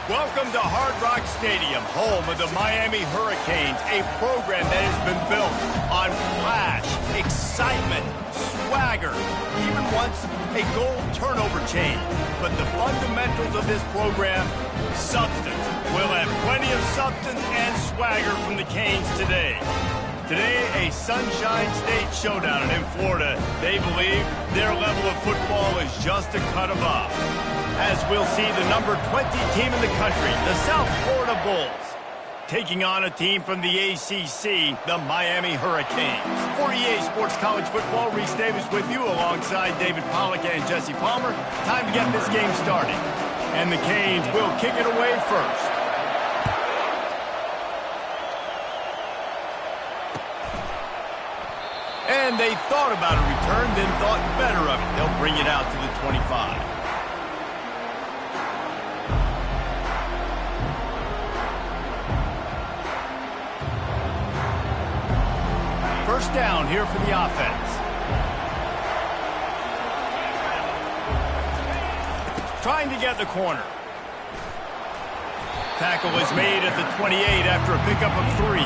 Welcome to Hard Rock Stadium, home of the Miami Hurricanes, a program that has been built on flash, excitement, swagger, even once a goal turnover chain. But the fundamentals of this program, substance. We'll have plenty of substance and swagger from the Canes today. Today, a Sunshine State showdown, and in Florida, they believe their level of football is just a cut above. As we'll see the number 20 team in the country, the South Florida Bulls, taking on a team from the ACC, the Miami Hurricanes. For EA Sports College Football, Reese Davis with you alongside David Pollack and Jesse Palmer. Time to get this game started. And the Canes will kick it away first. And they thought about a return, then thought better of it. They'll bring it out to the 25. First down here for the offense. Trying to get the corner. Tackle is made at the 28 after a pickup of 3.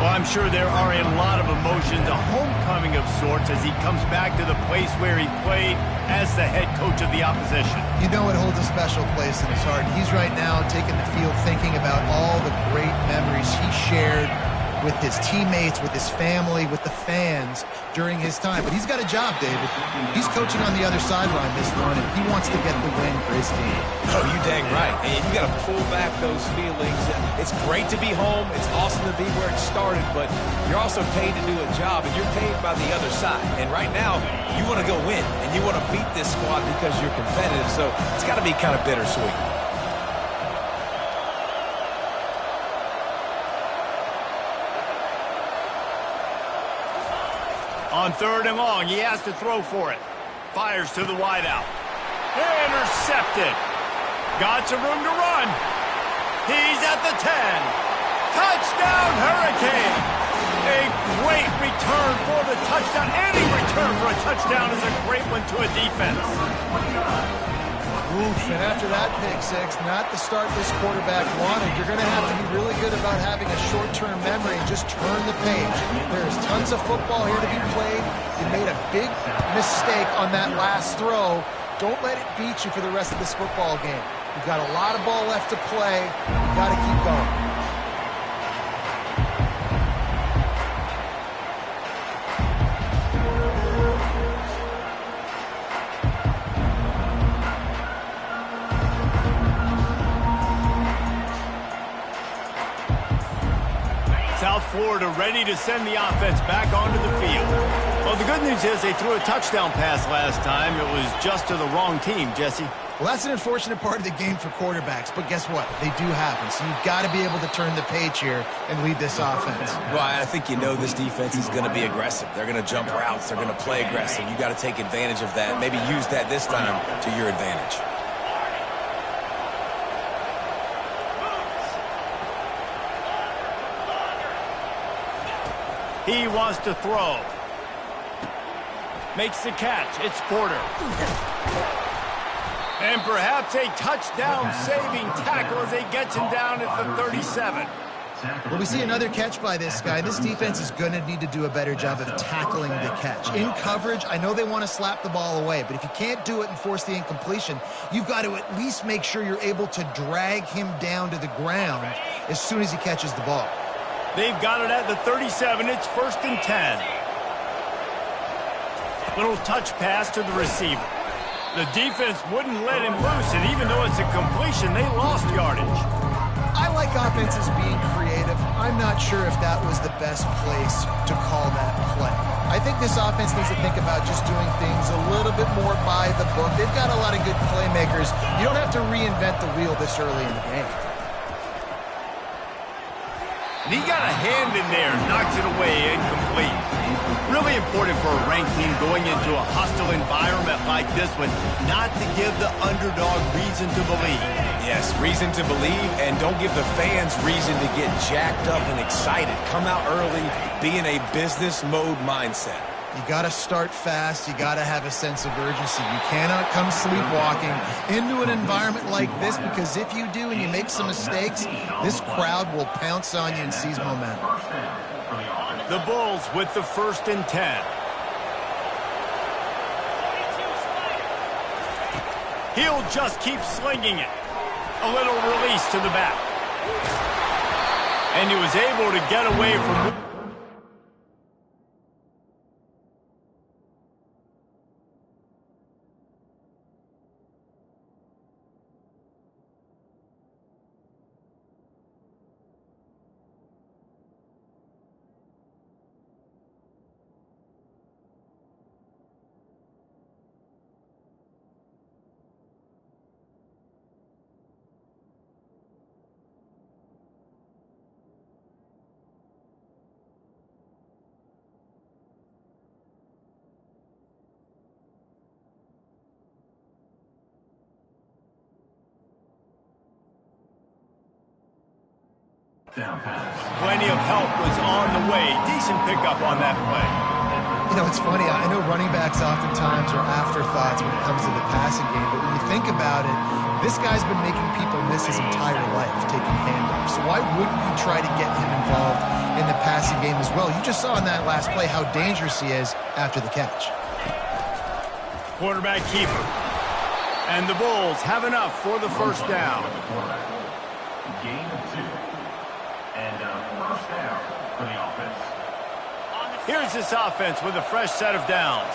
Well, I'm sure there are a lot of emotions, a homecoming of sorts as he comes back to the place where he played as the head coach of the opposition. You know it holds a special place in his heart. He's right now taking the field thinking about all the great memories he shared with his teammates, with his family, with the fans during his time. But he's got a job, David. He's coaching on the other sideline this one, and he wants to get the win for his team. Oh, you dang right. And you got to pull back those feelings. It's great to be home. It's awesome to be where it started, but you're also paid to do a job, and you're paid by the other side. And right now, you want to go win, and you want to beat this squad because you're competitive, so it's got to be kind of bittersweet. On 3rd and long, he has to throw for it. Fires to the wideout. Intercepted. Got some room to run. He's at the 10. Touchdown, Hurricane. A great return for the touchdown. Any return for a touchdown is a great one to a defense. Oof, and after that pick six, not the start this quarterback wanted. You're going to have to be really good about having a short-term memory and just turn the page. There's tons of football here to be played. You made a big mistake on that last throw. Don't let it beat you for the rest of this football game. You've got a lot of ball left to play. You've got to keep going. South Florida ready to send the offense back onto the field. Well, the good news is they threw a touchdown pass last time. It was just to the wrong team, Jesse. Well, that's an unfortunate part of the game for quarterbacks, but guess what? They do happen, so you've got to be able to turn the page here and lead this offense. Well, I think you know this defense is going to be aggressive. They're going to jump routes. They're going to play aggressive. You got to take advantage of that. Maybe use that this time to your advantage. He wants to throw. Makes the catch. It's Porter. And perhaps a touchdown-saving tackle as he gets him down at the 37. Well, we see another catch by this guy. This defense is going to need to do a better job of tackling the catch. In coverage, I know they want to slap the ball away, but if you can't do it and force the incompletion, you've got to at least make sure you're able to drag him down to the ground as soon as he catches the ball. They've got it at the 37. It's 1st and 10. Little touch pass to the receiver. The defense wouldn't let him loose, and even though it's a completion, they lost yardage. I like offenses being creative. I'm not sure if that was the best place to call that play. I think this offense needs to think about just doing things a little bit more by the book. They've got a lot of good playmakers. You don't have to reinvent the wheel this early in the game. And he got a hand in there, knocks it away, incomplete. Really important for a ranked team going into a hostile environment like this one, not to give the underdog reason to believe. Yes, reason to believe, and don't give the fans reason to get jacked up and excited. Come out early, be in a business mode mindset. You got to start fast. You got to have a sense of urgency. You cannot come sleepwalking into an environment like this, because if you do and you make some mistakes, this crowd will pounce on you and seize momentum. The Bulls with the 1st and 10. He'll just keep slinging it. A little release to the back. And he was able to get away from... Plenty of help was on the way. Decent pickup on that play. You know, it's funny. I know running backs oftentimes are afterthoughts when it comes to the passing game, but when you think about it, this guy's been making people miss his entire life taking handoffs. So why wouldn't you try to get him involved in the passing game as well? You just saw in that last play how dangerous he is after the catch. Quarterback keeper. And the Bulls have enough for the 1st down. Gain of 2. And 1st down for the offense. Here's this offense with a fresh set of downs.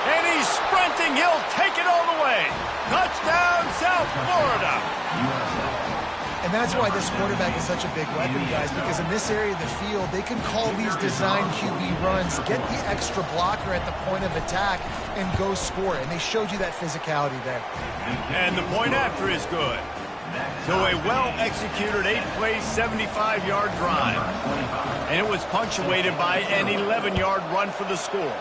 And he's sprinting. He'll take it all the way. Touchdown, South Florida. And that's why this quarterback is such a big weapon, guys, because in this area of the field, they can call these design QB runs, get the extra blocker at the point of attack, and go score. And they showed you that physicality there. And the point after is good. So a well-executed 8-play, 75-yard drive. And it was punctuated by an 11-yard run for the score.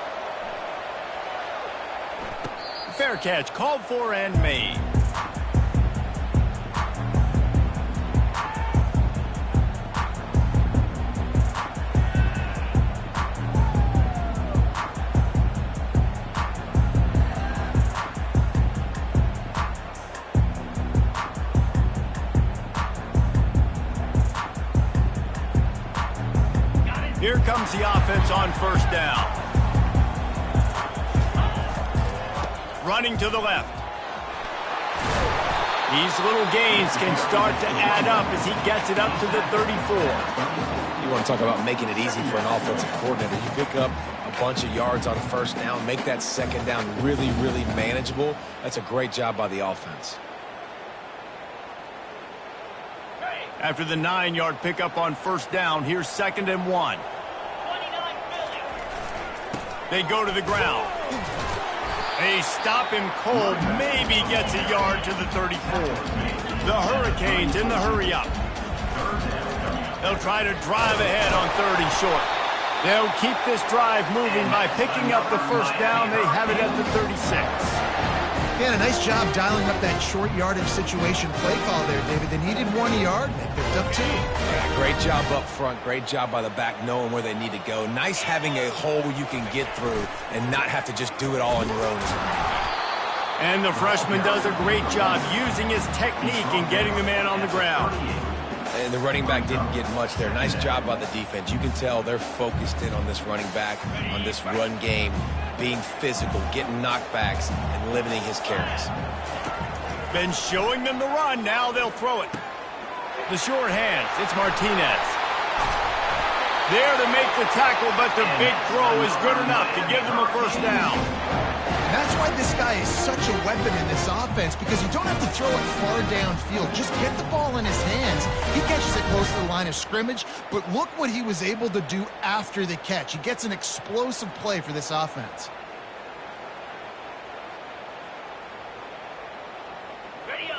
Fair catch called for and made. Here comes the offense on 1st down. Running to the left. These little gains can start to add up as he gets it up to the 34. You want to talk about making it easy for an offensive coordinator. You pick up a bunch of yards on a 1st down, make that 2nd down really, really manageable. That's a great job by the offense. After the 9-yard pickup on 1st down, here's 2nd and 1. They go to the ground. They stop him cold, maybe gets a yard to the 34. The Hurricanes in the hurry-up. They'll try to drive ahead on 3rd and short. They'll keep this drive moving by picking up the 1st down. They have it at the 36. Yeah, a nice job dialing up that short yardage situation play call there, David. They needed 1 yard, and they picked up 2. Yeah, great job up front. Great job by the back knowing where they need to go. Nice having a hole you can get through and not have to just do it all on your own. And the freshman does a great job using his technique and getting the man on the ground. And the running back didn't get much there. Nice job by the defense. You can tell they're focused in on this running back, on this run game, being physical, getting knockbacks, and limiting his carries. Been showing them the run. Now they'll throw it. The short hands. It's Martinez. There to make the tackle, but the big throw is good enough to give them a 1st down. That's why this guy is such a weapon in this offense, because you don't have to throw it far downfield. Just get the ball in his hands. He catches it close to the line of scrimmage, but look what he was able to do after the catch. He gets an explosive play for this offense.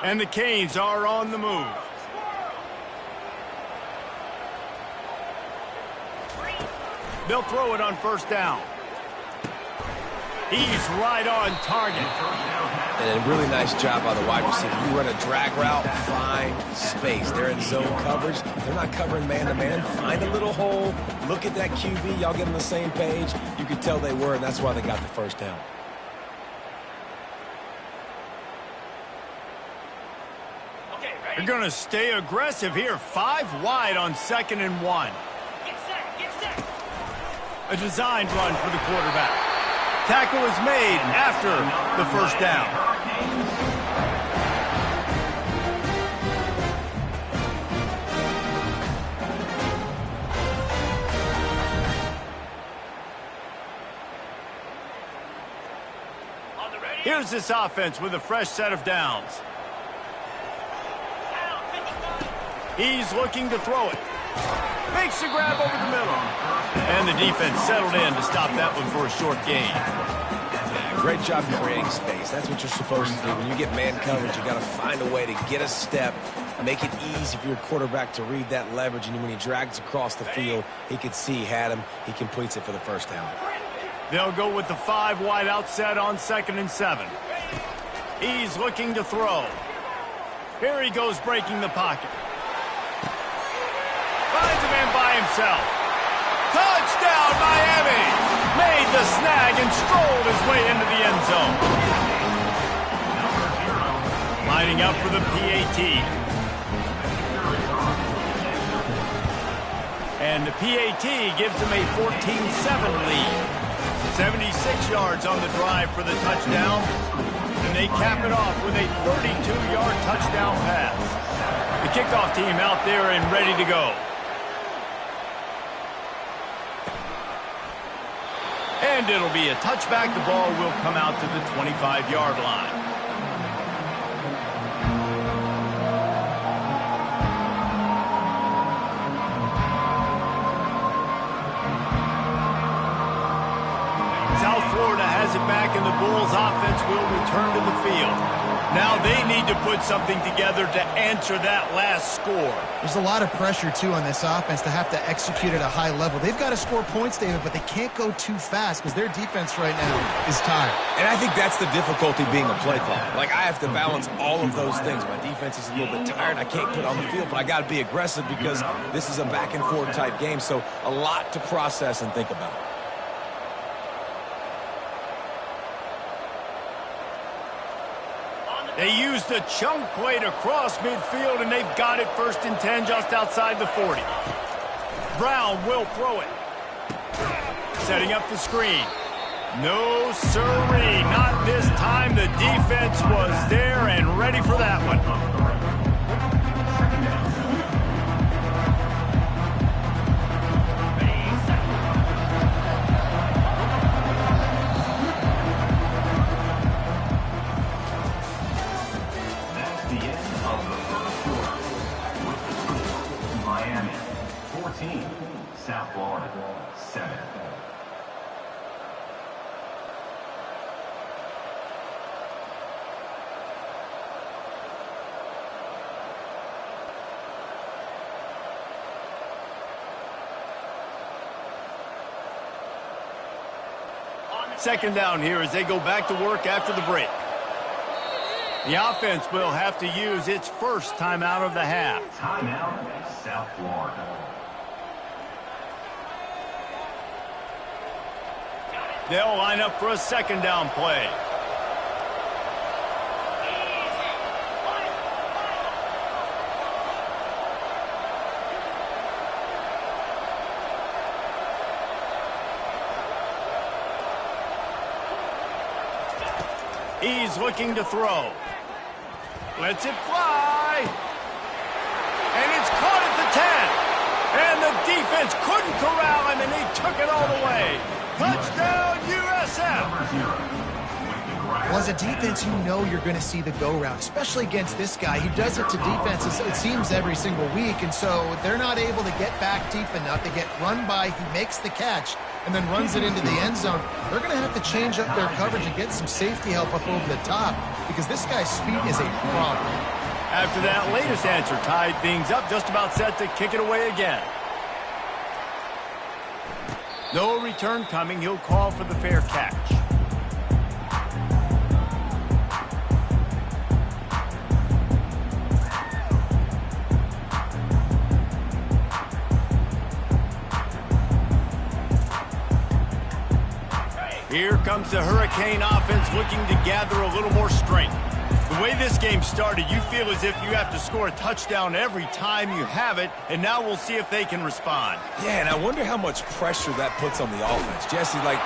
And the Canes are on the move. They'll throw it on 1st down. He's right on target. And a really nice job by the wide receiver. You run a drag route, find space. They're in zone coverage. They're not covering man-to-man. Find a little hole. Look at that QB. Y'all get on the same page. You could tell they were, and that's why they got the first down. They're going to stay aggressive here. 5 wide on 2nd and 1. A designed run for the quarterback. Tackle is made after the first down. Here's this offense with a fresh set of downs. He's looking to throw it. Makes the grab over the middle. And the defense settled in to stop that one for a short gain. Yeah, great job creating space. That's what you're supposed to do. When you get man coverage, you got to find a way to get a step, make it easy for your quarterback to read that leverage. And when he drags across the field, he can see he had him. He completes it for the first down. They'll go with the 5 wide outset on 2nd and 7. He's looking to throw. Here he goes breaking the pocket. Finds a man by himself. Touchdown, Miami! Made the snag and strolled his way into the end zone. Lining up for the PAT. And the PAT gives him a 14-7 lead. 76 yards on the drive for the touchdown. And they cap it off with a 32-yard touchdown pass. The kickoff team out there and ready to go. And it'll be a touchback. The ball will come out to the 25-yard line. South Florida has it back, and the Bulls offense will return to the field. Now they need to put something together to answer that last score. There's a lot of pressure, too, on this offense to have to execute at a high level. They've got to score points, David, but they can't go too fast because their defense right now is tired. And I think that's the difficulty being a play caller. Like, I have to balance all of those things. My defense is a little bit tired. I can't put on the field, but I got to be aggressive because this is a back-and-forth type game, so a lot to process and think about. They used the chunk play to cross midfield, and they've got it 1st and 10 just outside the 40. Brown will throw it. Setting up the screen. No sirree, not this time. The defense was there and ready for that one. South Florida, 7. Second down here as they go back to work after the break. The offense will have to use its first timeout of the half. Timeout, South Florida. They'll line up for a second down play. He's looking to throw. Lets it fly. And it's caught at the 10. And the defense couldn't corral him, and he took it all the way. Touchdown, USF. Well, as a defense, you know you're going to see the go route, especially against this guy. He does it to defenses, it seems, every single week, and so they're not able to get back deep enough. They get run by, he makes the catch, and then runs it into the end zone. They're going to have to change up their coverage and get some safety help up over the top because this guy's speed is a problem. After that latest answer tied things up, just about set to kick it away again. No return coming. He'll call for the fair catch. Here comes the Hurricane offense looking to gather a little more strength. The way this game started, you feel as if you have to score a touchdown every time you have it, and now we'll see if they can respond. Yeah, and I wonder how much pressure that puts on the offense. Jesse, like...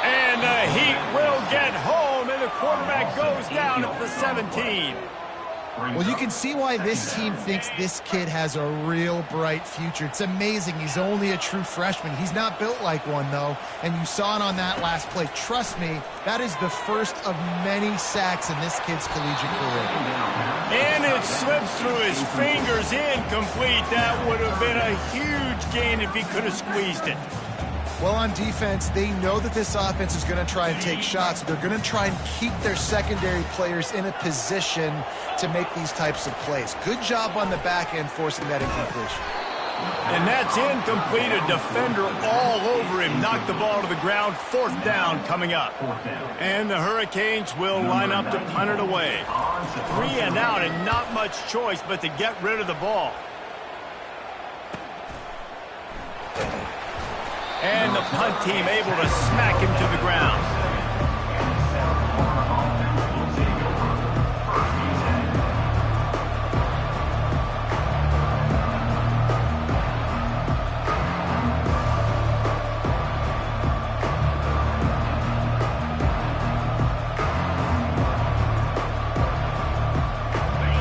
And the Heat will get home, and the quarterback goes down at the 17. Well, you can see why this team thinks this kid has a real bright future. It's amazing. He's only a true freshman. He's not built like one, though, and you saw it on that last play. Trust me, that is the first of many sacks in this kid's collegiate career. And it slips through his fingers, incomplete. That would have been a huge gain if he could have squeezed it. Well, on defense, they know that this offense is going to try and take shots. They're going to try and keep their secondary players in a position to make these types of plays. Good job on the back end forcing that incompletion. And that's incomplete. A defender all over him. Knocked the ball to the ground. 4th down coming up. And the Hurricanes will line up to punt it away. 3 and out, and not much choice but to get rid of the ball. And the punt team able to smack him to the ground.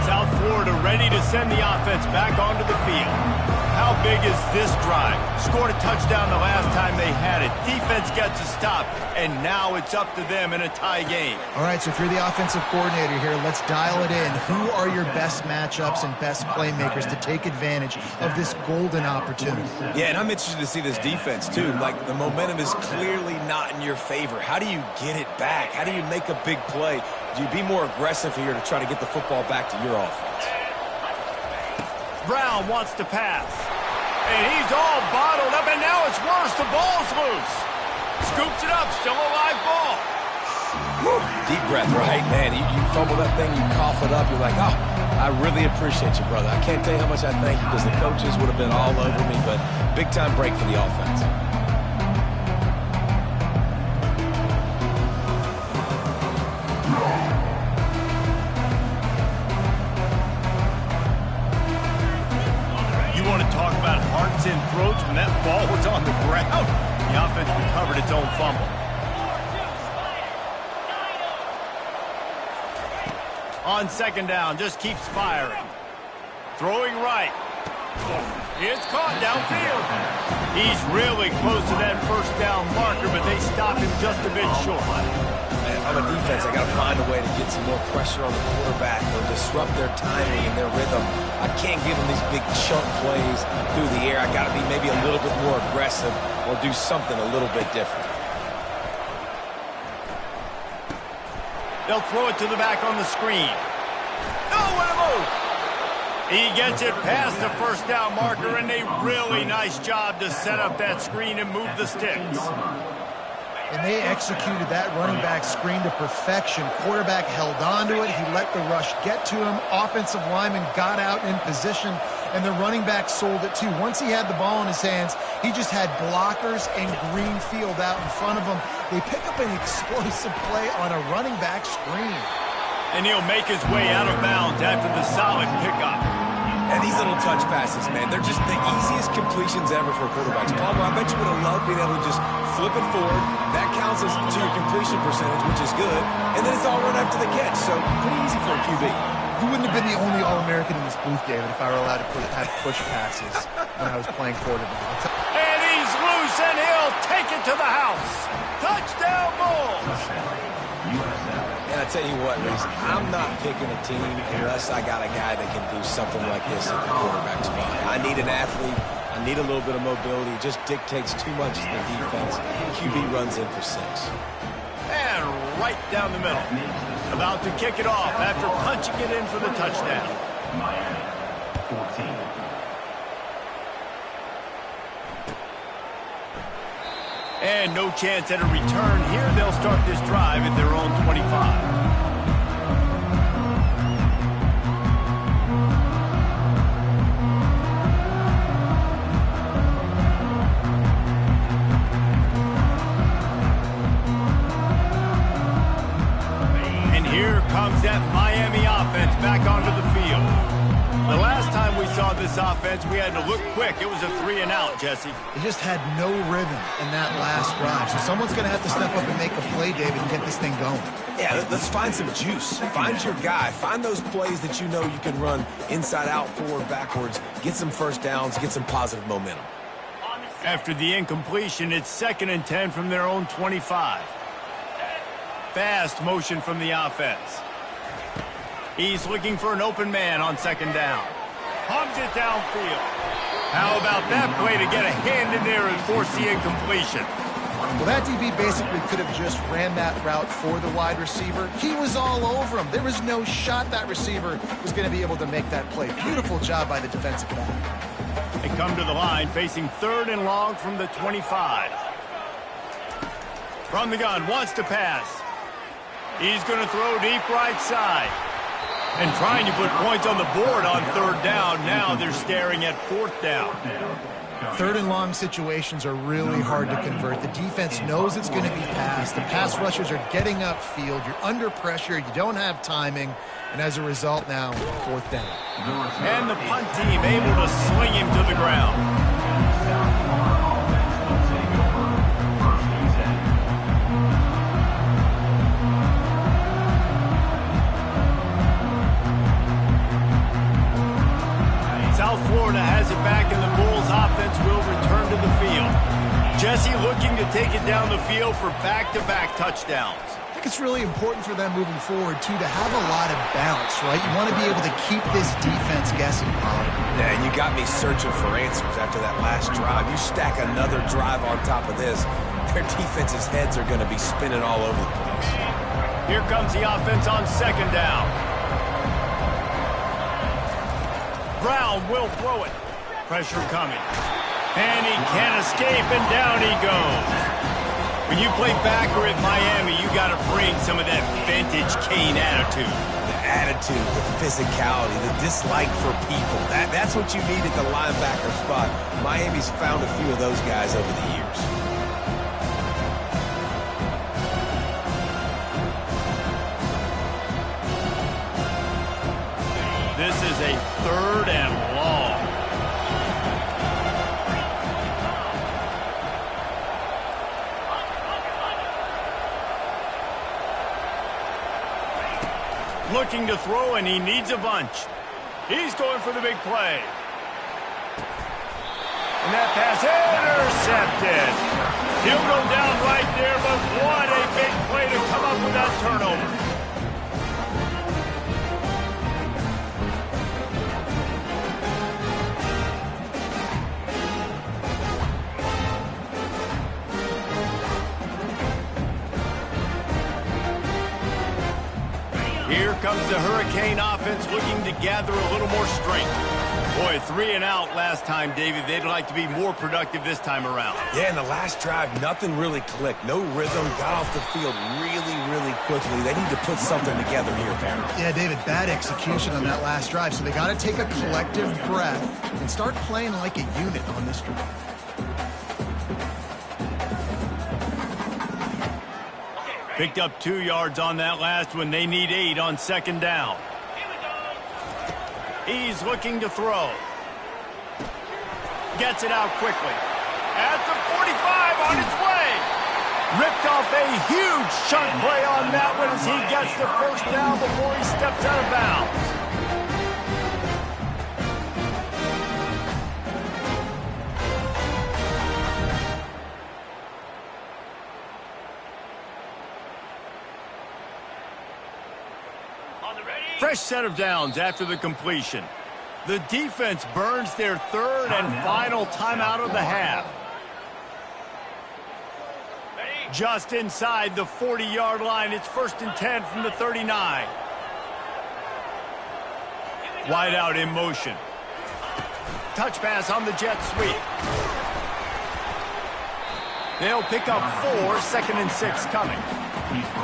South Florida ready to send the offense back onto the field. How big is this drive? Scored a touchdown the last time they had it. Defense gets a stop, and now it's up to them in a tie game. All right, so if you're the offensive coordinator here, let's dial it in. Who are your best matchups and best playmakers to take advantage of this golden opportunity? Yeah, and I'm interested to see this defense, too. Like, the momentum is clearly not in your favor. How do you get it back? How do you make a big play? Do you be more aggressive here to try to get the football back to your offense? Brown wants to pass. And he's all bottled up, and now it's worse. The ball's loose. Scoops it up, still a live ball. Whew. Deep breath, right? Man, you fumble that thing, you cough it up, you're like, oh, I really appreciate you, brother. I can't tell you how much I thank you because the coaches would have been all over me, but big-time break for the offense. You want to talk about hearts and throats when that ball was on the ground? The offense recovered its own fumble. On 2nd down, just keeps firing. Throwing right. It's caught downfield. He's really close to that 1st down marker, but they stop him just a bit short. Man, if I'm a defense, I got to find a way to get some more pressure on the quarterback or disrupt their timing and their rhythm. I can't give them these big chunk plays through the air. I got to be maybe a little bit more aggressive or do something a little bit different. They'll throw it to the back on the screen. Oh, what a move! He gets it past the 1st down marker, and a really nice job to set up that screen and move the sticks. And they executed that running back screen to perfection. Quarterback held on to it. He let the rush get to him. Offensive lineman got out in position, and the running back sold it too. Once he had the ball in his hands, he just had blockers and green field out in front of him. They pick up an explosive play on a running back screen. And he'll make his way out of bounds after the solid pickup. And these little touch passes, man, they're just the easiest completions ever for quarterbacks. Palmer, I bet you would have loved being able to just flip it forward. That counts as to your completion percentage, which is good. And then it's all run after the catch, so pretty easy for a QB. Who wouldn't have been the only All-American in this booth, David, if I were allowed to have push passes when I was playing quarterback? And he's loose, and he'll take it to the house. Touchdown, Bulls! And I tell you what, Reese, I'm not picking a team unless I got a guy that can do something like this at the quarterback spot. I need an athlete. I need a little bit of mobility. It just dictates too much to the defense. QB runs in for 6. And right down the middle. About to kick it off after punching it in for the touchdown. Miami, 14. And no chance at a return here. They'll start this drive at their own 25. Miami offense back onto the field. The last time we saw this offense, we had to look quick. It was a 3-and-out, Jesse. They just had no rhythm in that last drive. So someone's going to have to step up and make a play, David, and get this thing going. Yeah, let's find some juice. Find your guy. Find those plays that you know you can run inside out, forward, backwards. Get some first downs. Get some positive momentum. After the incompletion, it's 2nd and 10 from their own 25. Fast motion from the offense. He's looking for an open man on 2nd down. Hugs it downfield. How about that play to get a hand in there and force the incompletion? Well, that DB basically could have just ran that route for the wide receiver. He was all over him. There was no shot that receiver was going to be able to make that play. Beautiful job by the defensive back. They come to the line facing 3rd and long from the 25. From the gun, wants to pass. He's going to throw deep right side. And trying to put points on the board on 3rd down. Now they're staring at 4th down. 3rd and long situations are really hard to convert. The defense knows it's going to be passed. The pass rushers are getting upfield. You're under pressure. You don't have timing. And as a result now, 4th down. And the punt team able to sling him to the ground. South Florida has it back, and the Bulls offense will return to the field. Jesse looking to take it down the field for back-to-back touchdowns. I think it's really important for them moving forward, too, to have a lot of bounce, right? You want to be able to keep this defense guessing, Bob. Yeah, and you got me searching for answers after that last drive. You stack another drive on top of this, their defense's heads are going to be spinning all over the place. Here comes the offense on 2nd down. Brown will throw it. Pressure coming. And he can't escape, and down he goes. When you play backer at Miami, you got to bring some of that vintage Kane attitude. The attitude, the physicality, the dislike for people. That's what you need at the linebacker spot. Miami's found a few of those guys over the years. This is a 3rd and long. Looking to throw, and he needs a bunch. He's going for the big play. And that pass intercepted. He'll go down right there, but what a big play to come up with that turnover. Here comes the Hurricane offense looking to gather a little more strength. Boy, 3-and-out last time, David. They'd like to be more productive this time around. Yeah, in the last drive, nothing really clicked. No rhythm, got off the field really, really quickly. They need to put something together here, Barry. Yeah, David, bad execution on that last drive. So they got to take a collective breath and start playing like a unit on this drive. Picked up 2 yards on that last one. They need 8 on 2nd down. He's looking to throw. Gets it out quickly. At the 45 on its way. Ripped off a huge chunk play on that one as he gets the 1st down before he steps out of bounds. Fresh set of downs after the completion. The defense burns their 3rd and final timeout of the half. Just inside the 40-yard line, it's 1st and 10 from the 39. Wide out in motion. Touch pass on the jet sweep. They'll pick up 4, 2nd and 6 coming.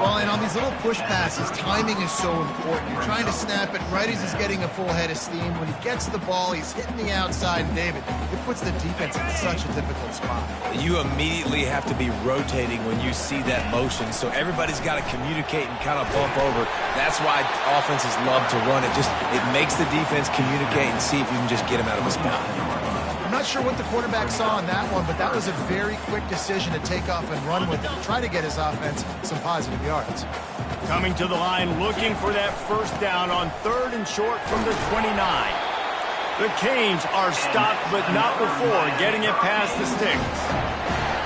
Well, and on these little push passes, timing is so important. You're trying to snap it right as he's getting a full head of steam. When he gets the ball, he's hitting the outside, and David, it puts the defense in such a difficult spot. You immediately have to be rotating when you see that motion, so everybody's got to communicate and kind of bump over. That's why offenses love to run it. It makes the defense communicate and see if you can just get him out of a spot. I'm not sure what the quarterback saw on that one, but that was a very quick decision to take off and run with it, try to get his offense some positive yards. Coming to the line, looking for that first down on 3rd and short from the 29. The Canes are stopped, but not before getting it past the sticks.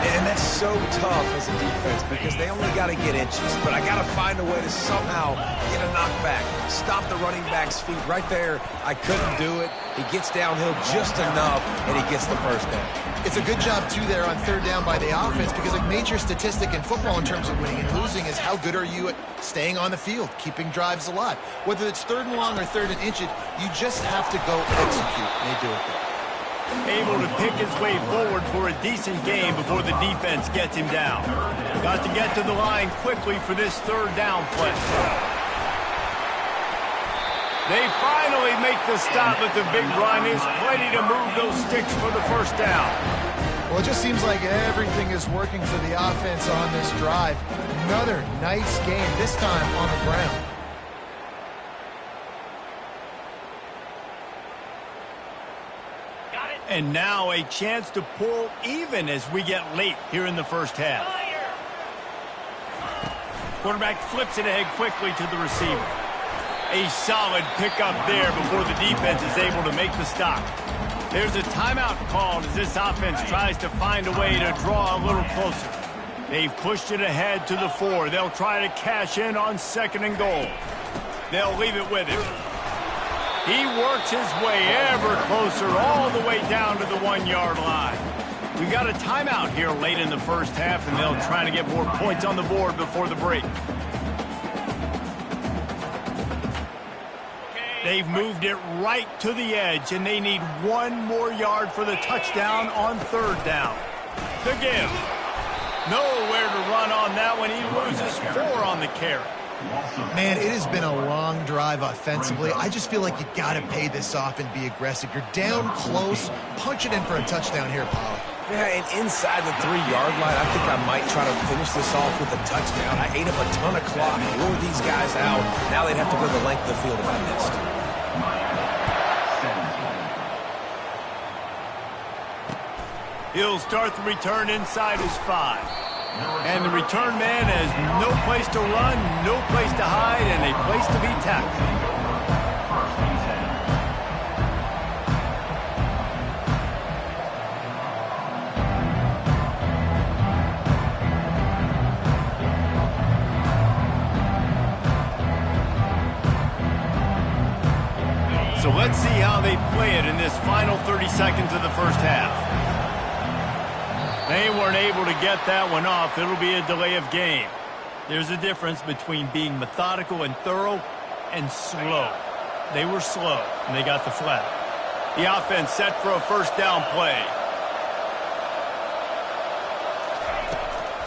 And that's so tough as a defense because they only got to get inches. But I got to find a way to somehow get a knockback. Stop the running back's feet right there. I couldn't do it. He gets downhill just enough, and he gets the first down. It's a good job, too, there on 3rd down by the offense because a major statistic in football in terms of winning and losing is how good are you at staying on the field, keeping drives alive. Whether it's 3rd and long or 3rd and inches, you just have to go execute, and they do it there. Able to pick his way forward for a decent game before the defense gets him down. Got to get to the line quickly for this 3rd down play. They finally make the stop at the big run. Is plenty to move those sticks for the first down. Well, it just seems like everything is working for the offense on this drive. Another nice game, this time on the ground. And now a chance to pull even as we get late here in the first half. Quarterback flips it ahead quickly to the receiver. A solid pickup there before the defense is able to make the stop. There's a timeout called as this offense tries to find a way to draw a little closer. They've pushed it ahead to the 4. They'll try to cash in on 2nd and goal. They'll leave it with him. He works his way ever closer all the way down to the 1-yard line. We got a timeout here late in the first half, and they'll try to get more points on the board before the break. They've moved it right to the edge, and they need 1 more yard for the touchdown on 3rd down. To give. Nowhere to run on that one. He loses 4 on the carry. Man, it has been a long drive offensively. I just feel like you got to pay this off and be aggressive. You're down close. Punch it in for a touchdown here, Paul. Yeah, and inside the 3-yard line, I think I might try to finish this off with a touchdown. I ate up a ton of clock, wore these guys out. Now they'd have to go the length of the field if I missed. He'll start the return inside his 5. And the return man has no place to run, no place to hide, and a place to be tackled. So let's see how they play it in this final 30 seconds of the first half. They weren't able to get that one off. It'll be a delay of game. There's a difference between being methodical and thorough and slow. They were slow, and they got the flag. The offense set for a first down play.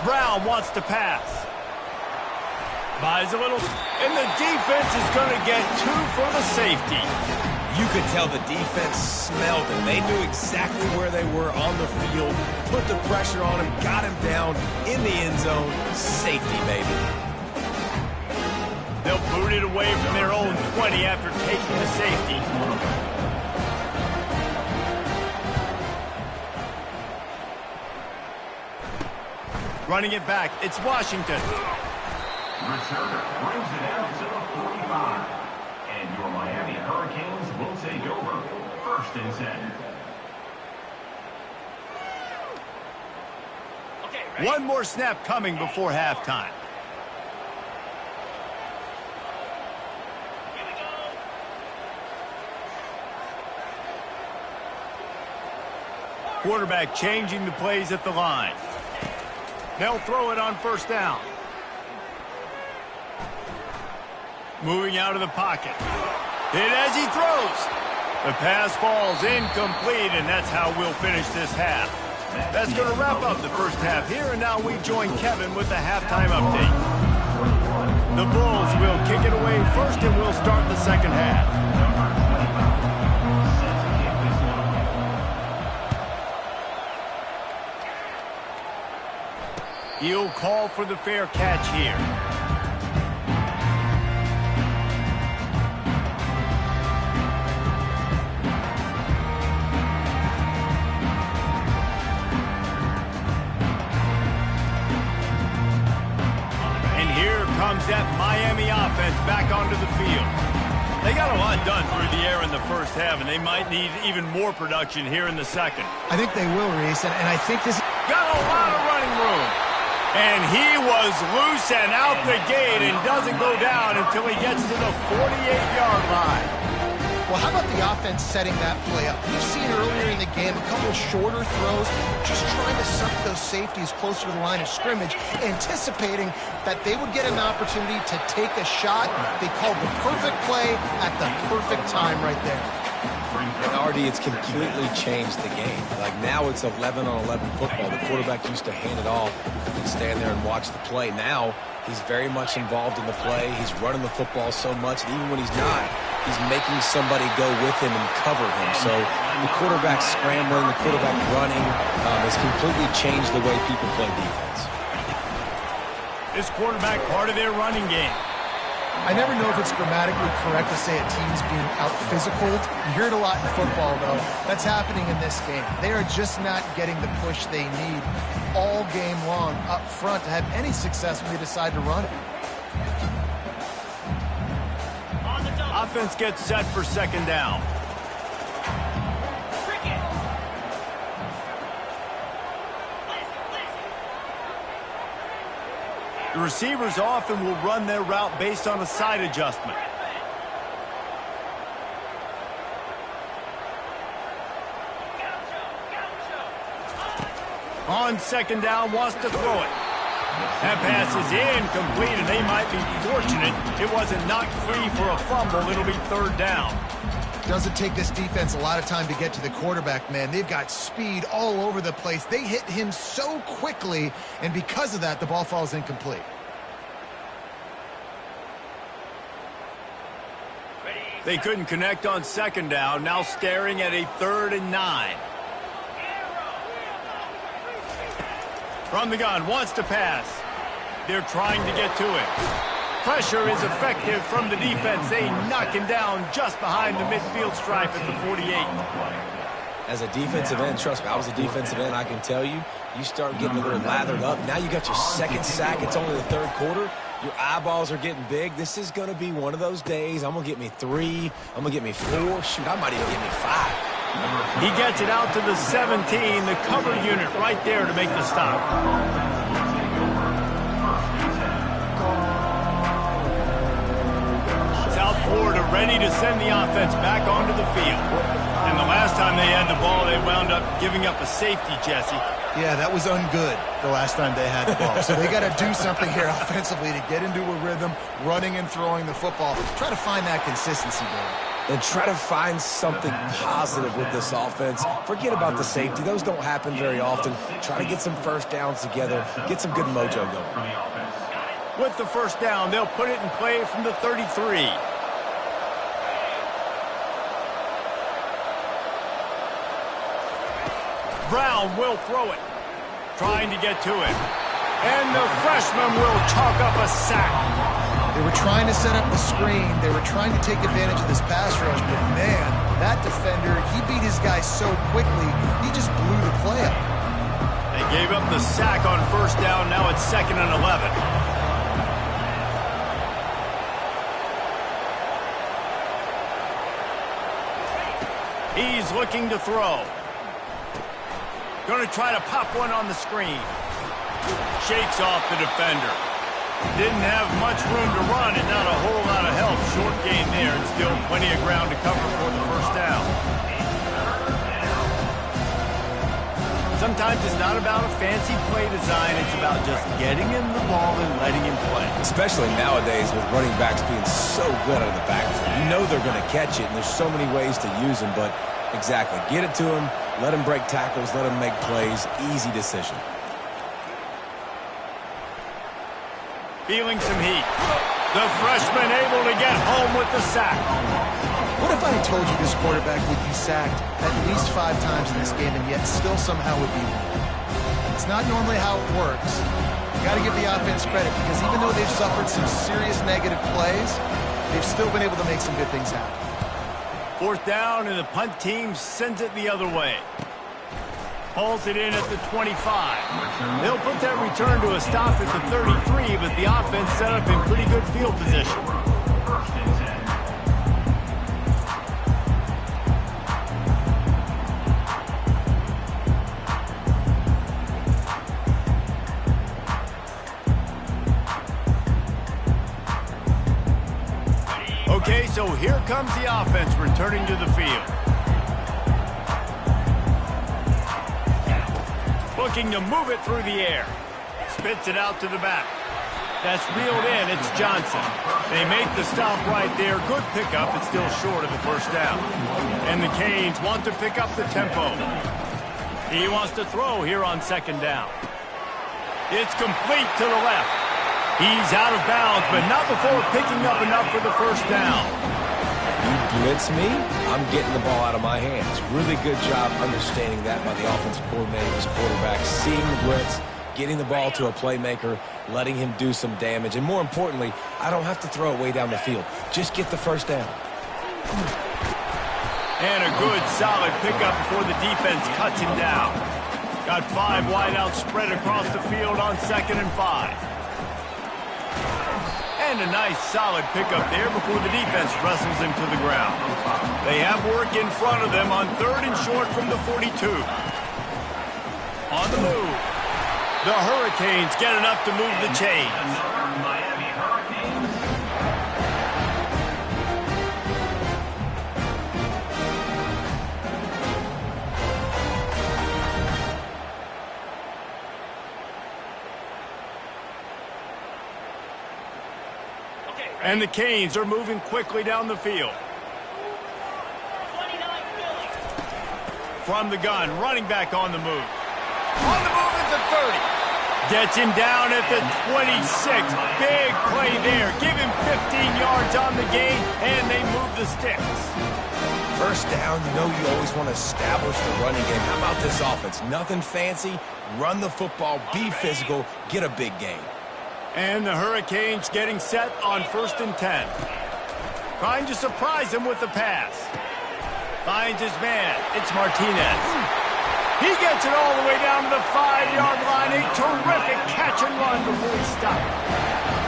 Brown wants to pass. Buys a little, and the defense is going to get 2 for the safety. You could tell the defense smelled it. They knew exactly where they were on the field, put the pressure on him, got him down in the end zone. Safety, baby. They'll boot it away from their own 20 after taking the safety. Running it back, it's Washington. Returner brings it out to the 45. And your Miami Hurricanes will take over 1st and 10. Okay, one more snap coming before halftime. Here we go. Quarterback changing the plays at the line. They'll throw it on 1st down. Moving out of the pocket. Hit as he throws. The pass falls incomplete, and that's how we'll finish this half. That's going to wrap up the first half here, and now we join Kevin with the halftime update. The Bulls will kick it away first, and we'll start the second half. He'll call for the fair catch here. And here comes that Miami offense back onto the field. They got a lot done through the air in the first half, and they might need even more production here in the second. I think they will, Reese, and I think this... Got a lot of running room. And he was loose and out the gate and doesn't go down until he gets to the 48-yard line. Well, how about the offense setting that play up? We've seen earlier in the game a couple of shorter throws, just trying to suck those safeties closer to the line of scrimmage, anticipating that they would get an opportunity to take a shot. They called the perfect play at the perfect time right there. And RD, it's completely changed the game. Like now it's 11-on-11 football. The quarterback used to hand it off and stand there and watch the play. Now he's very much involved in the play. He's running the football so much, and even when he's not, he's making somebody go with him and cover him. So the quarterback scrambling, the quarterback running has completely changed the way people play defense. This quarterback part of their running game. I never know if it's grammatically correct to say a team's being out-physical. You hear it a lot in football, though. That's happening in this game. They are just not getting the push they need all game long up front to have any success when they decide to run it. Offense gets set for second down. The receivers often will run their route based on a side adjustment. On second down, wants to throw it. That pass is incomplete, and they might be fortunate it wasn't knocked free for a fumble. It'll be third down. Doesn't take this defense a lot of time to get to the quarterback, man. They've got speed all over the place. They hit him so quickly, and because of that, the ball falls incomplete. They couldn't connect on second down, now staring at a 3rd and 9. From the gun, wants to pass. They're trying to get to it. Pressure is effective from the defense. They knock him down just behind the midfield stripe at the 48. As a defensive end, trust me, I was a defensive end, I can tell you, you start getting a little lathered up. Now you got your second sack. It's only the third quarter. Your eyeballs are getting big. This is going to be one of those days. I'm going to get me 3. I'm going to get me 4. Shoot, I might even get me 5. He gets it out to the 17, the cover unit right there to make the stop. South Florida ready to send the offense back onto the field. And the last time they had the ball, they wound up giving up a safety, Jesse. Yeah, that was ungood the last time they had the ball. So they got to do something here offensively to get into a rhythm, running and throwing the football. Try to find that consistency, Dave. And try to find something positive with this offense. Forget about the safety. Those don't happen very often. Try to get some first downs together. Get some good mojo going. With the first down, they'll put it in play from the 33. Brown will throw it. Trying to get to it. And the freshman will chalk up a sack. They were trying to set up the screen. They were trying to take advantage of this pass rush, but man, that defender, he beat his guy so quickly, he just blew the play up. They gave up the sack on first down. Now it's 2nd and 11. He's looking to throw. Going to try to pop one on the screen. Shakes off the defender. Didn't have much room to run and not a whole lot of help. Short gain there and still plenty of ground to cover for the first down. Sometimes it's not about a fancy play design. It's about just getting him the ball and letting him play. Especially nowadays with running backs being so good out of the backfield. You know they're going to catch it, and there's so many ways to use them. But exactly, get it to him, let him break tackles, let him make plays. Easy decision. Feeling some heat. The freshman able to get home with the sack. What if I had told you this quarterback would be sacked at least 5 times in this game and yet still somehow would be winning? It's not normally how it works. You got to give the offense credit because even though they've suffered some serious negative plays, they've still been able to make some good things happen. 4th down, and the punt team sends it the other way. Pulls it in at the 25. They'll put that return to a stop at the 33, but the offense set up in pretty good field position. Okay, so here comes the offense returning to the field. Looking to move it through the air. Spits it out to the back. That's reeled in. It's Johnson. They make the stop right there. Good pickup. It's still short of the 1st down. And the Canes want to pick up the tempo. He wants to throw here on 2nd down. It's complete to the left. He's out of bounds, but not before picking up enough for the 1st down. You blitz me, I'm getting the ball out of my hands. Really good job understanding that by the offensive coordinator, his quarterback, seeing the blitz, getting the ball to a playmaker, letting him do some damage. And more importantly, I don't have to throw it way down the field. Just get the 1st down. And a good, solid pickup before the defense cuts him down. Got 5 wideouts spread across the field on 2nd and 5. And a nice, solid pickup there before the defense wrestles him to the ground. They have work in front of them on 3rd and short from the 42. On the move. The Hurricanes get enough to move the chains. Miami Hurricanes. And the Canes are moving quickly down the field. From the gun, running back on the move. On the move at the 30. Gets him down at the 26. Big play there. Give him 15 yards on the game, and they move the sticks. 1st down, you know you always want to establish the running game. How about this offense? Nothing fancy. Run the football, be physical, get a big gain. And the Hurricanes getting set on 1st and 10. Trying to surprise him with the pass. Finds his man. It's Martinez. He gets it all the way down to the 5-yard line. A terrific catch and run before he stopped.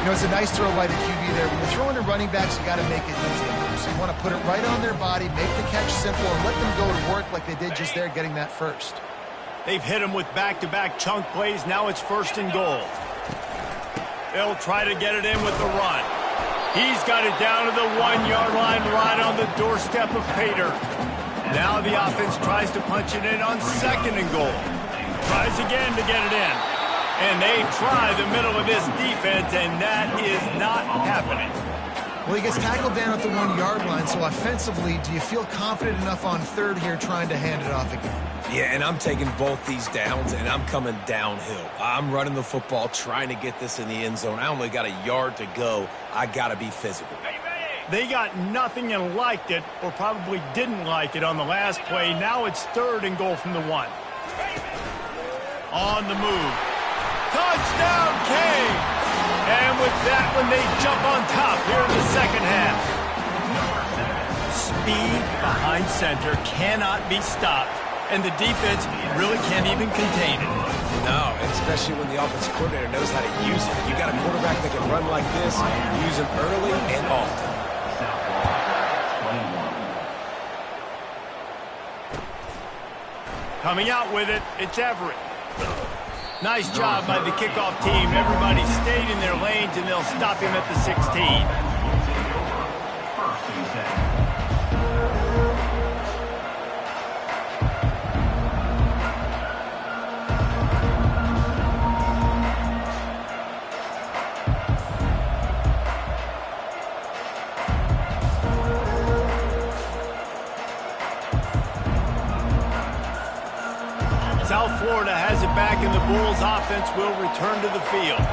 You know, it's a nice throw by the QB there. When you're throwing to running backs, you got to make it easy. So you want to put it right on their body, make the catch simple, and let them go to work like they did just there, getting that 1st. They've hit him with back-to-back chunk plays. Now it's 1st and goal. They'll try to get it in with the run. He's got it down to the 1-yard line right on the doorstep of Pater. Now the offense tries to punch it in on 2nd and goal. Tries again to get it in. And they try the middle of this defense, and that is not happening. Well, he gets tackled down at the 1-yard line, so offensively, do you feel confident enough on 3rd here trying to hand it off again? Yeah, and I'm taking both these downs, and I'm coming downhill. I'm running the football, trying to get this in the end zone. I only got a yard to go. I got to be physical. They got nothing and liked it, or probably didn't like it on the last play. Now it's 3rd and goal from the 1. On the move. Touchdown, Canes! And with that one, they jump on top here in the 2nd half. Speed behind center cannot be stopped. And the defense really can't even contain it. No, especially when the offensive coordinator knows how to use it. You got a quarterback that can run like this, use him early and often. Coming out with it, it's Everett. Nice job by the kickoff team. Everybody stayed in their lanes, and they'll stop him at the 16. South Florida has it back, and the Bulls offense will return to the field.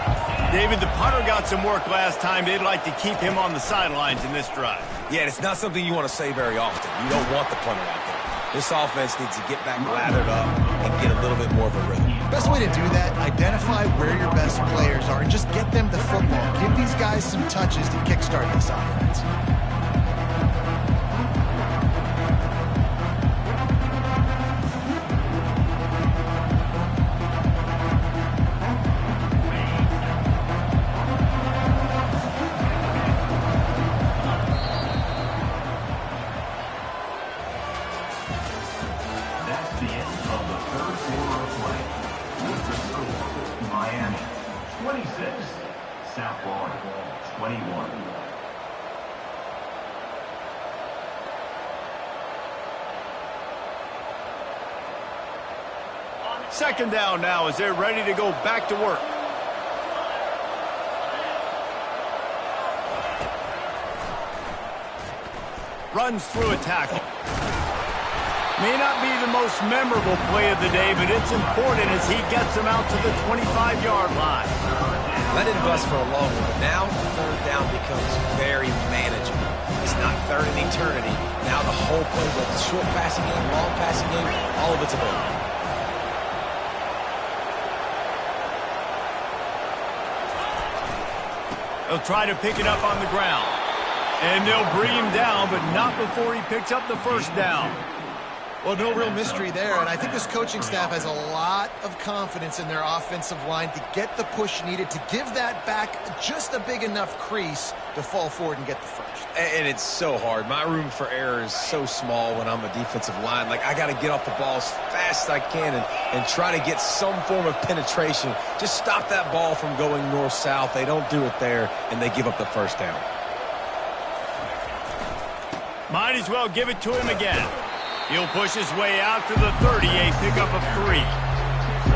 David, the punter got some work last time. They'd like to keep him on the sidelines in this drive. Yeah, it's not something you want to say very often. You don't want the punter out there. This offense needs to get back lathered up and get a little bit more of a rhythm. Best way to do that, identify where your best players are and just get them the football. Give these guys some touches to kickstart this offense. Second down now as they're ready to go back to work. Runs through a tackle. May not be the most memorable play of the day, but it's important as he gets them out to the 25-yard line. That didn't bust for a long one, but now third down becomes very manageable. It's not third in eternity. Now the whole playbook, the short passing game, long passing game, all of it's available. They'll try to pick it up on the ground. And they'll bring him down, but not before he picks up the first down. Well, no real mystery there, and I think this coaching staff has a lot of confidence in their offensive line to get the push needed to give that back just a big enough crease to fall forward and get the first. And it's so hard. My room for error is so small when I'm a defensive line. Like, I got to get off the ball as fast as I can and try to get some form of penetration. Just stop that ball from going north-south. They don't do it there, and they give up the first down. Might as well give it to him again. He'll push his way out to the 30, a pickup of 3.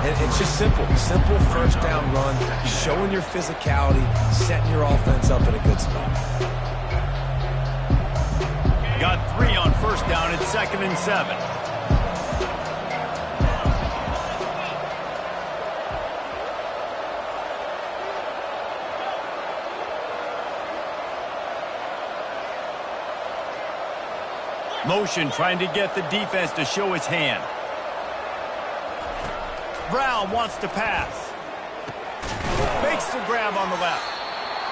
And it's just simple. Simple first down run, showing your physicality, setting your offense up in a good spot. Got 3 on first down at 2nd and 7. Motion trying to get the defense to show his hand. Brown wants to pass. Makes the grab on the left.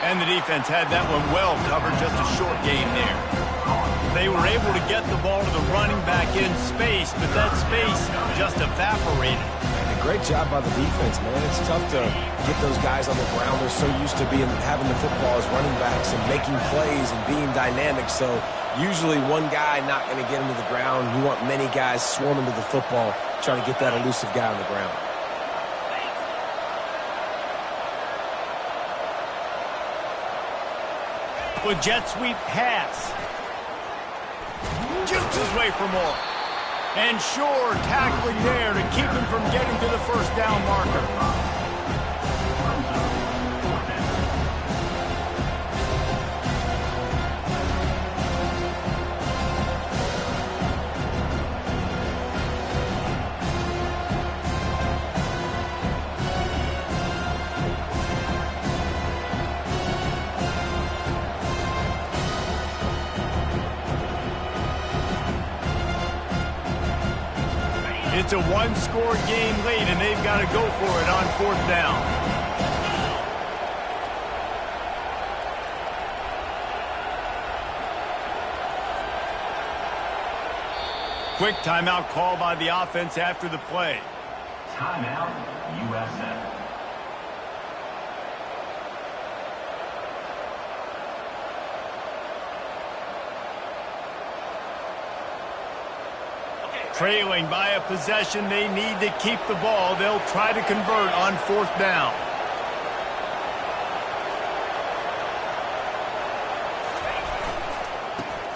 And the defense had that one well covered, just a short gain there. They were able to get the ball to the running back in space, but that space just evaporated. And a great job by the defense, man. It's tough to get those guys on the ground. They're so used to having the football as running backs and making plays and being dynamic. So usually one guy not going to get him to the ground. You want many guys swarming to the football, trying to get that elusive guy on the ground. With jet sweep pass. Jukes his way for more. And Shore tackling there to keep him from getting to the first down marker. It's a one-score game late, and they've got to go for it on 4th down. Quick timeout call by the offense after the play. Timeout, USA. Trailing by a possession, they need to keep the ball. They'll try to convert on 4th down.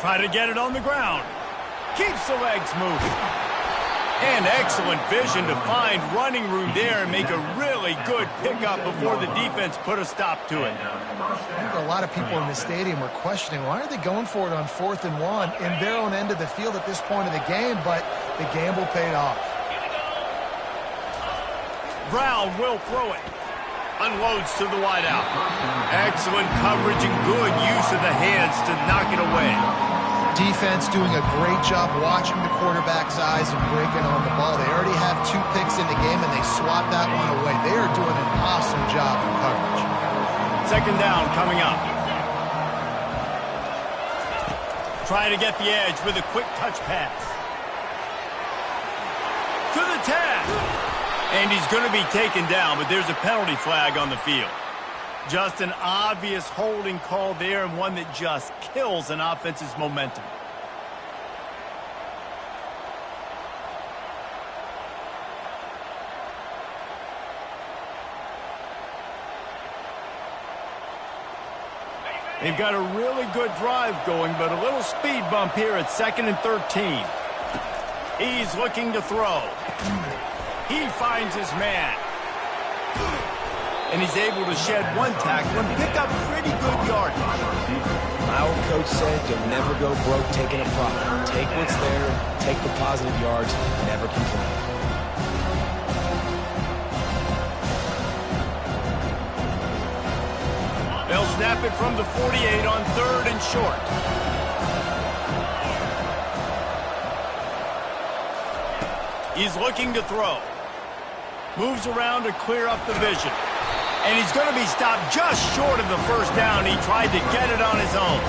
Try to get it on the ground. Keeps the legs moving. And excellent vision to find running room there and make a really good pickup before the defense put a stop to it. I think a lot of people in the stadium were questioning, why are they going for it on 4th and 1 in their own end of the field at this point of the game, but the gamble paid off. Brown will throw it. Unloads to the wideout. Excellent coverage and good use of the hands to knock it away. Defense doing a great job watching the quarterback's eyes and breaking on the ball. They already have 2 picks in the game, and they swat that one away. They are doing an awesome job in coverage. Second down coming up. Trying to get the edge with a quick touch pass. To the 10. And he's going to be taken down, but there's a penalty flag on the field. Just an obvious holding call there, and one that just kills an offense's momentum. They've got a really good drive going, but a little speed bump here at 2nd and 13. He's looking to throw. He finds his man. And he's able to shed 1 tackle and pick up pretty good yardage. My old coach said you'll never go broke taking a profit. Take what's there, take the positive yards, never complain. They'll snap it from the 48 on 3rd and short. He's looking to throw. Moves around to clear up the vision. And he's going to be stopped just short of the first down. He tried to get it on his own.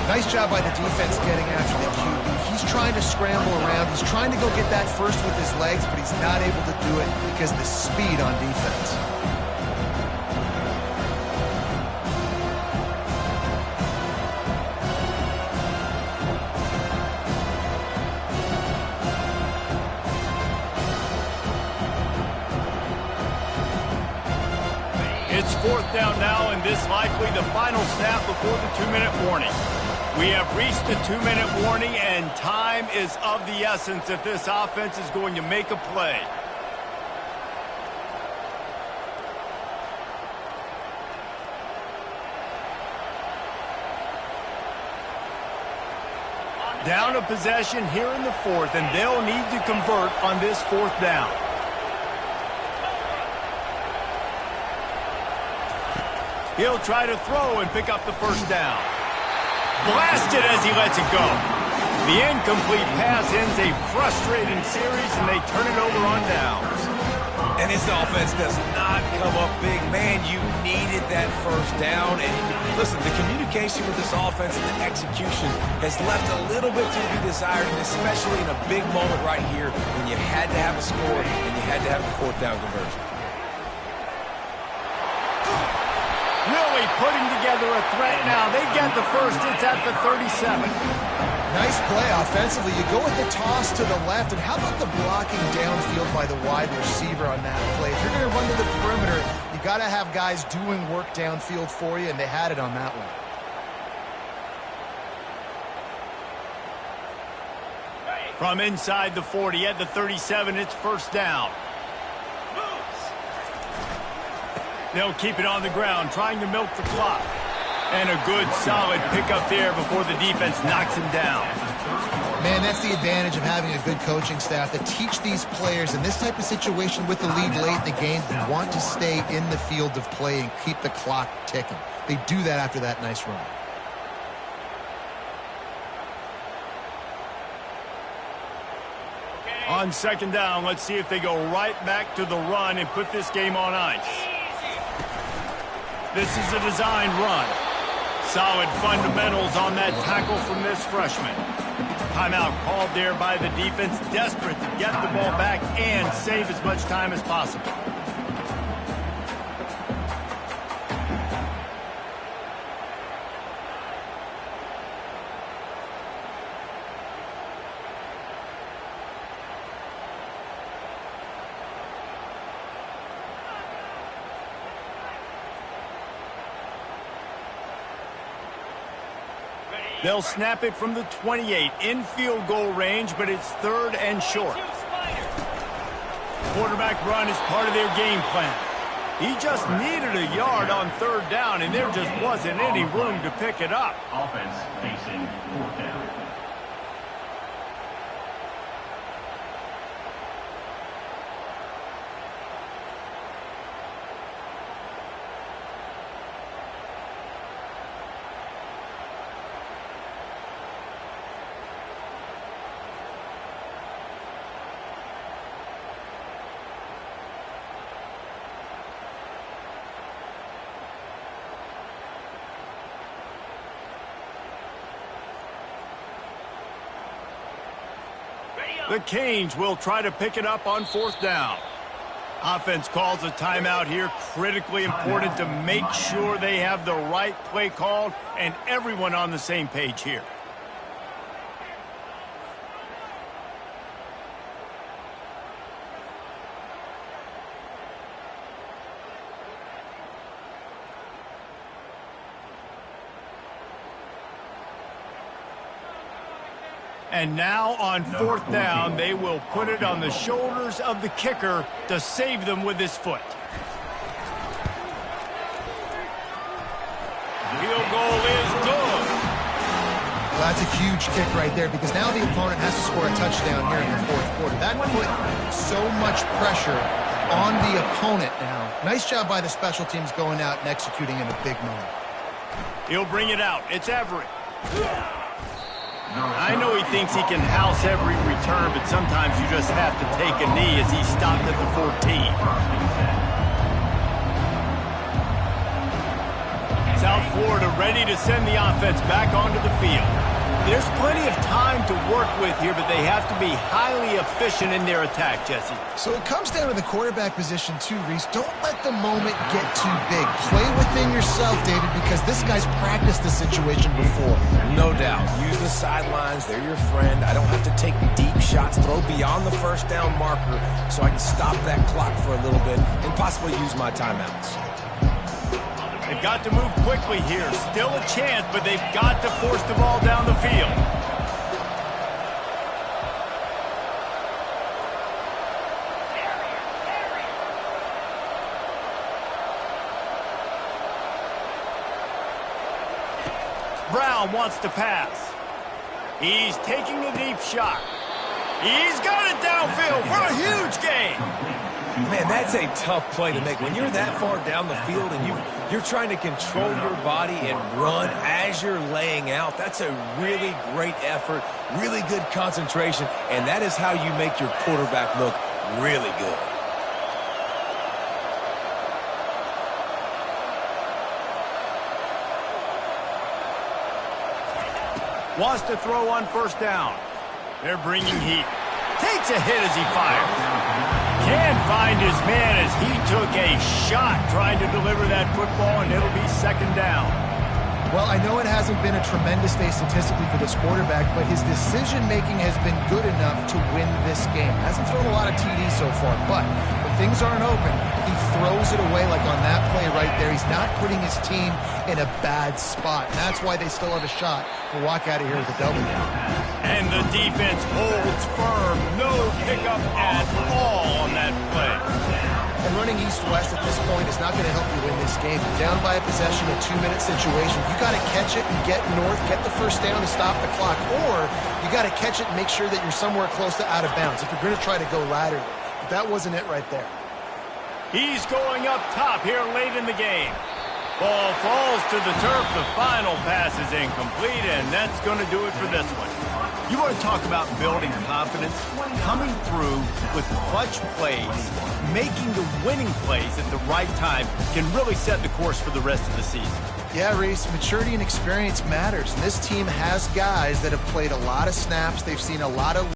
Nice job by the defense getting after the QB. He's trying to scramble around. He's trying to go get that first with his legs, but he's not able to do it because of the speed on defense. It's 4th down now, and this likely the final snap before the 2-minute warning. We have reached the 2-minute warning, and time is of the essence if this offense is going to make a play. Down a possession here in the 4th, and they'll need to convert on this 4th down. He'll try to throw and pick up the first down. Blasted as he lets it go. The incomplete pass ends a frustrating series, and they turn it over on downs. And this offense does not come up big. Man, you needed that first down. And listen, the communication with this offense and the execution has left a little bit to be desired, and especially in a big moment right here when you had to have a score and you had to have the 4th down conversion. Really putting together a threat now. They get the first. It's at the 37. Nice play offensively. You go with the toss to the left, and how about the blocking downfield by the wide receiver on that play? If you're going to run to the perimeter, you got to have guys doing work downfield for you, and they had it on that one. From inside the 40 at the 37, it's first down. They'll keep it on the ground, trying to milk the clock. And a good, solid pickup there before the defense knocks him down. Man, that's the advantage of having a good coaching staff that teach these players in this type of situation with the lead late in the game. You want to stay in the field of play and keep the clock ticking. They do that after that nice run. On second down, let's see if they go right back to the run and put this game on ice. This is a designed run. Solid fundamentals on that tackle from this freshman. Timeout called there by the defense, desperate to get the ball back and save as much time as possible. They'll snap it from the 28 in field goal range, but it's 3rd and short. Quarterback run is part of their game plan. He just needed a yard on 3rd down, and there just wasn't any room to pick it up. Offense facing 4th down. The Canes will try to pick it up on 4th down. Offense calls a timeout here. Critically important to make sure they have the right play called and everyone on the same page here. And now on 4th down, they will put it on the shoulders of the kicker to save them with his foot. Field goal is good. Well, that's a huge kick right there because now the opponent has to score a touchdown here in the 4th quarter. That put so much pressure on the opponent now. Nice job by the special teams going out and executing in a big moment. He'll bring it out. It's Everett. I know he thinks he can house every return, but sometimes you just have to take a knee as he stopped at the 14. South Florida ready to send the offense back onto the field. There's plenty of time to work with here, but they have to be highly efficient in their attack, Jesse. So it comes down to the quarterback position too, Reese. Don't let the moment get too big. Play within yourself, David, because this guy's practiced this situation before. No doubt. Use the sidelines. They're your friend. I don't have to take deep shots, throw beyond the 1st down marker so I can stop that clock for a little bit and possibly use my timeouts. They've got to move quickly here. Still a chance, but they've got to force the ball down the field. Brown wants to pass. He's taking a deep shot. He's got it downfield for a huge gain. Man, that's a tough play to make. When you're that far down the field and you're trying to control your body and run as you're laying out, that's a really great effort, really good concentration, and that is how you make your quarterback look really good. Wants to throw on 1st down. They're bringing heat. Takes a hit as he fires. Can't find his man as he took a shot trying to deliver that football, and it'll be 2nd down. Well, I know it hasn't been a tremendous day statistically for this quarterback, but his decision-making has been good enough to win this game. Hasn't thrown a lot of TDs so far, but when things aren't open, he throws it away like on that play right there. He's not putting his team in a bad spot, and that's why they still have a shot to walk out of here with a W. And the defense holds firm. No pickup at all on that play. And running east-west at this point is not going to help you win this game. You're down by a possession, a 2-minute situation. You got to catch it and get north, get the 1st down to stop the clock, or you got to catch it and make sure that you're somewhere close to out of bounds if you're going to try to go laterally. But that wasn't it right there. He's going up top here late in the game. Ball falls to the turf. The final pass is incomplete, and that's going to do it for this one. You want to talk about building confidence? Coming through with clutch plays, making the winning plays at the right time can really set the course for the rest of the season. Yeah, Reese, maturity and experience matters. And this team has guys that have played a lot of snaps. They've seen a lot of